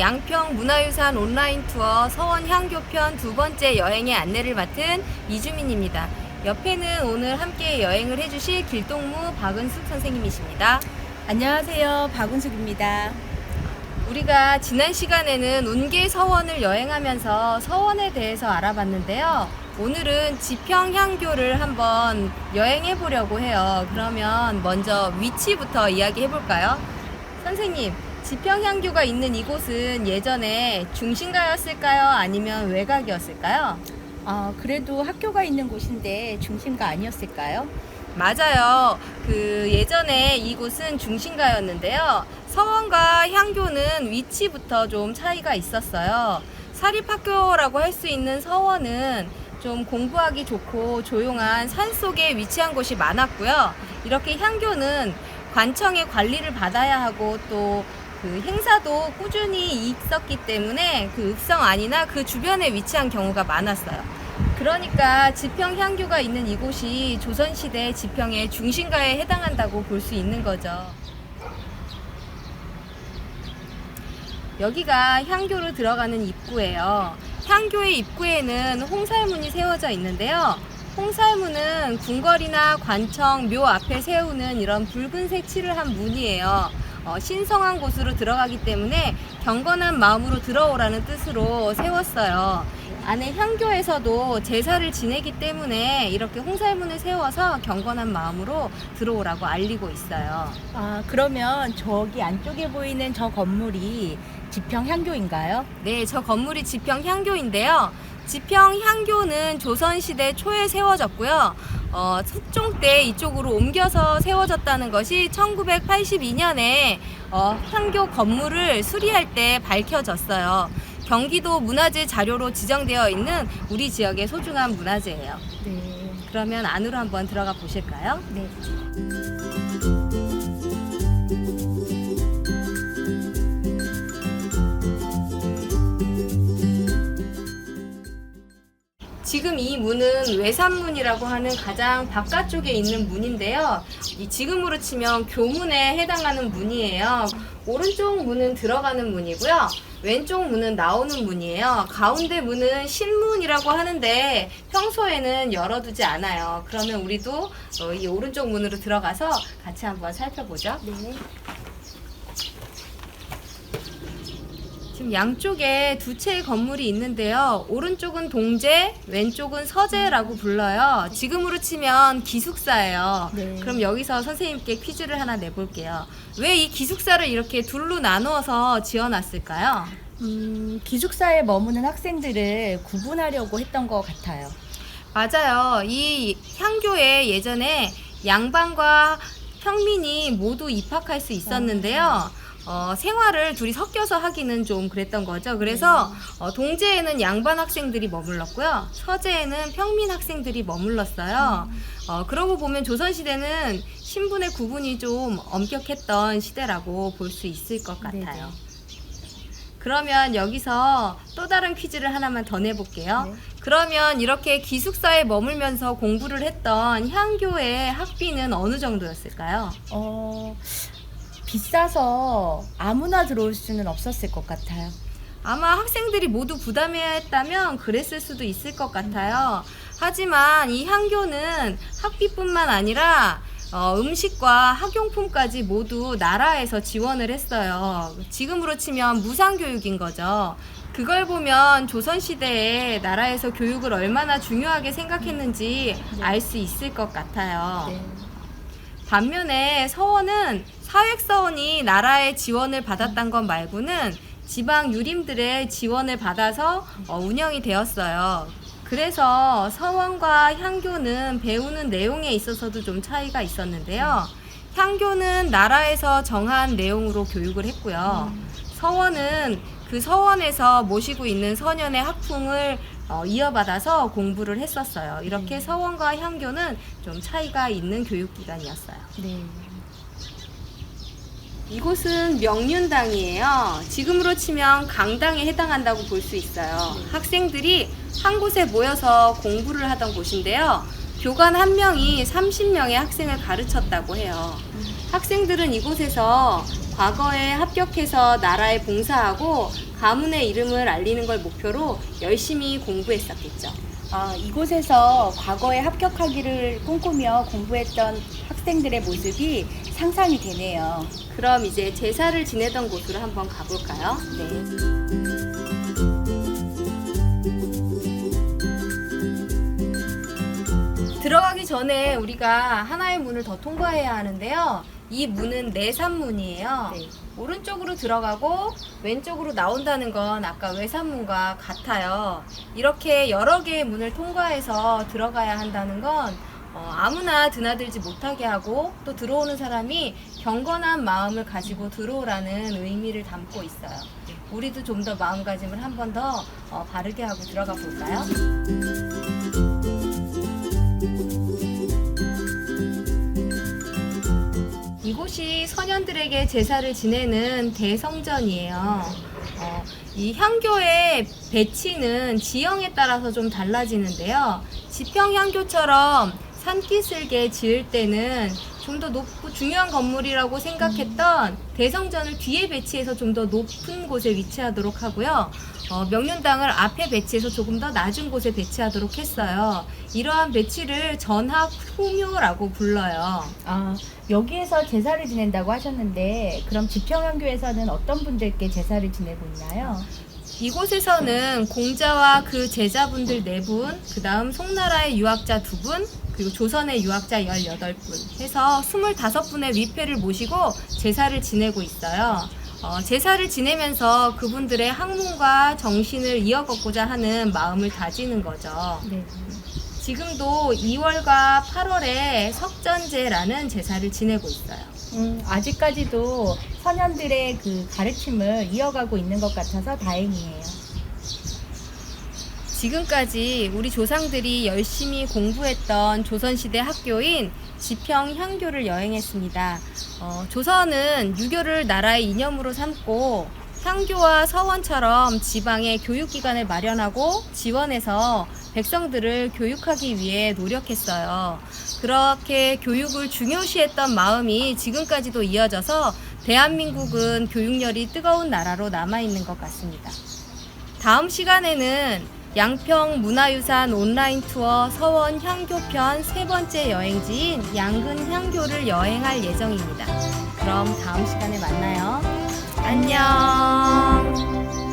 양평 문화유산 온라인 투어 서원 향교편 두 번째 여행의 안내를 맡은 이주민입니다. 옆에는 오늘 함께 여행을 해주실 길동무 박은숙 선생님이십니다. 안녕하세요. 박은숙입니다. 우리가 지난 시간에는 운계 서원을 여행하면서 서원에 대해서 알아봤는데요. 오늘은 지평향교를 한번 여행해 보려고 해요. 그러면 먼저 위치부터 이야기해 볼까요? 선생님, 지평향교가 있는 이곳은 예전에 중심가였을까요? 아니면 외곽이었을까요? 그래도 학교가 있는 곳인데 중심가 아니었을까요? 맞아요. 예전에 이곳은 중심가였는데요. 서원과 향교는 위치부터 좀 차이가 있었어요. 사립학교라고 할 수 있는 서원은 좀 공부하기 좋고 조용한 산속에 위치한 곳이 많았고요. 이렇게 향교는 관청의 관리를 받아야 하고 또 행사도 꾸준히 있었기 때문에 읍성 안이나 그 주변에 위치한 경우가 많았어요. 그러니까 지평향교가 있는 이곳이 조선시대 지평의 중심가에 해당한다고 볼 수 있는 거죠. 여기가 향교로 들어가는 입구예요. 향교의 입구에는 홍살문이 세워져 있는데요. 홍살문은 궁궐이나 관청, 묘 앞에 세우는 이런 붉은색 칠을 한 문이에요. 신성한 곳으로 들어가기 때문에 경건한 마음으로 들어오라는 뜻으로 세웠어요. 안에 향교에서도 제사를 지내기 때문에 이렇게 홍살문을 세워서 경건한 마음으로 들어오라고 알리고 있어요. 그러면 저기 안쪽에 보이는 저 건물이 지평향교인가요? 네, 저 건물이 지평향교인데요. 지평향교는 조선시대 초에 세워졌고요. 석종 때 이쪽으로 옮겨서 세워졌다는 것이 1982년에 향교 건물을 수리할 때 밝혀졌어요. 경기도 문화재 자료로 지정되어 있는 우리 지역의 소중한 문화재예요. 네. 그러면 안으로 한번 들어가 보실까요? 네. 지금 이 문은 외산문이라고 하는 가장 바깥쪽에 있는 문인데요. 지금으로 치면 교문에 해당하는 문이에요. 오른쪽 문은 들어가는 문이고요. 왼쪽 문은 나오는 문이에요. 가운데 문은 신문이라고 하는데 평소에는 열어두지 않아요. 그러면 우리도 이 오른쪽 문으로 들어가서 같이 한번 살펴보죠. 네. 지금 양쪽에 두 채의 건물이 있는데요. 오른쪽은 동제, 왼쪽은 서제라고 불러요. 지금으로 치면 기숙사예요. 네. 그럼 여기서 선생님께 퀴즈를 하나 내볼게요. 왜 이 기숙사를 이렇게 둘로 나누어서 지어놨을까요? 기숙사에 머무는 학생들을 구분하려고 했던 것 같아요. 맞아요. 이 향교에 예전에 양반과 평민이 모두 입학할 수 있었는데요. 생활을 둘이 섞여서 하기는 좀 그랬던 거죠. 그래서 동제에는 양반 학생들이 머물렀고요. 서제에는 평민 학생들이 머물렀어요. 그러고 보면 조선시대는 신분의 구분이 좀 엄격했던 시대라고 볼 수 있을 것 같아요. 네네. 그러면 여기서 또 다른 퀴즈를 하나만 더 내볼게요. 네. 그러면 이렇게 기숙사에 머물면서 공부를 했던 향교의 학비는 어느 정도였을까요? 비싸서 아무나 들어올 수는 없었을 것 같아요. 아마 학생들이 모두 부담해야 했다면 그랬을 수도 있을 것 같아요. 하지만 이 향교는 학비뿐만 아니라 음식과 학용품까지 모두 나라에서 지원을 했어요. 지금으로 치면 무상교육인 거죠. 그걸 보면 조선시대에 나라에서 교육을 얼마나 중요하게 생각했는지 알 수 있을 것 같아요. 네. 반면에 서원은 사획서원이 나라의 지원을 받았던 것 말고는 지방 유림들의 지원을 받아서 운영이 되었어요. 그래서 서원과 향교는 배우는 내용에 있어서도 좀 차이가 있었는데요. 향교는 나라에서 정한 내용으로 교육을 했고요. 서원은 그 서원에서 모시고 있는 서년의 학풍을 이어받아서 공부를 했었어요. 이렇게 서원과 향교는 좀 차이가 있는 교육기관이었어요. 네. 이곳은 명륜당이에요. 지금으로 치면 강당에 해당한다고 볼 수 있어요. 학생들이 한 곳에 모여서 공부를 하던 곳인데요. 교관 한 명이 30명의 학생을 가르쳤다고 해요. 학생들은 이곳에서 과거에 합격해서 나라에 봉사하고 가문의 이름을 알리는 걸 목표로 열심히 공부했었겠죠. 이곳에서 과거에 합격하기를 꿈꾸며 공부했던 학생들의 모습이 상상이 되네요. 그럼 이제 제사를 지내던 곳으로 한번 가볼까요? 네. 들어가기 전에 우리가 하나의 문을 더 통과해야 하는데요. 이 문은 내산문이에요. 네. 오른쪽으로 들어가고 왼쪽으로 나온다는 건 아까 외산문과 같아요. 이렇게 여러 개의 문을 통과해서 들어가야 한다는 건 아무나 드나들지 못하게 하고 또 들어오는 사람이 경건한 마음을 가지고 들어오라는 의미를 담고 있어요. 우리도 좀 더 마음가짐을 한 번 더 바르게 하고 들어가 볼까요? 이곳이 선현들에게 제사를 지내는 대성전이에요. 이 향교의 배치는 지형에 따라서 좀 달라지는데요. 지평향교처럼 산기슭에 지을 때는 좀 더 높고 중요한 건물이라고 생각했던 대성전을 뒤에 배치해서 좀 더 높은 곳에 위치하도록 하고요. 명륜당을 앞에 배치해서 조금 더 낮은 곳에 배치하도록 했어요. 이러한 배치를 전학후묘라고 불러요. 여기에서 제사를 지낸다고 하셨는데 그럼 지평향교에서는 어떤 분들께 제사를 지내고 있나요? 이곳에서는 공자와 그 제자분들 4분, 그 다음 송나라의 유학자 2분, 그리고 조선의 유학자 18분 해서 25분의 위패를 모시고 제사를 지내고 있어요. 제사를 지내면서 그분들의 학문과 정신을 이어걷고자 하는 마음을 다지는 거죠. 네. 지금도 2월과 8월에 석전제라는 제사를 지내고 있어요. 아직까지도 선현들의 그 가르침을 이어가고 있는 것 같아서 다행이에요. 지금까지 우리 조상들이 열심히 공부했던 조선시대 학교인 지평향교를 여행했습니다. 조선은 유교를 나라의 이념으로 삼고 향교와 서원처럼 지방에 교육기관을 마련하고 지원해서 백성들을 교육하기 위해 노력했어요. 그렇게 교육을 중요시했던 마음이 지금까지도 이어져서 대한민국은 교육열이 뜨거운 나라로 남아있는 것 같습니다. 다음 시간에는 양평 문화유산 온라인 투어 서원 향교편 3번째 여행지인 양근 향교를 여행할 예정입니다. 그럼 다음 시간에 만나요. 안녕.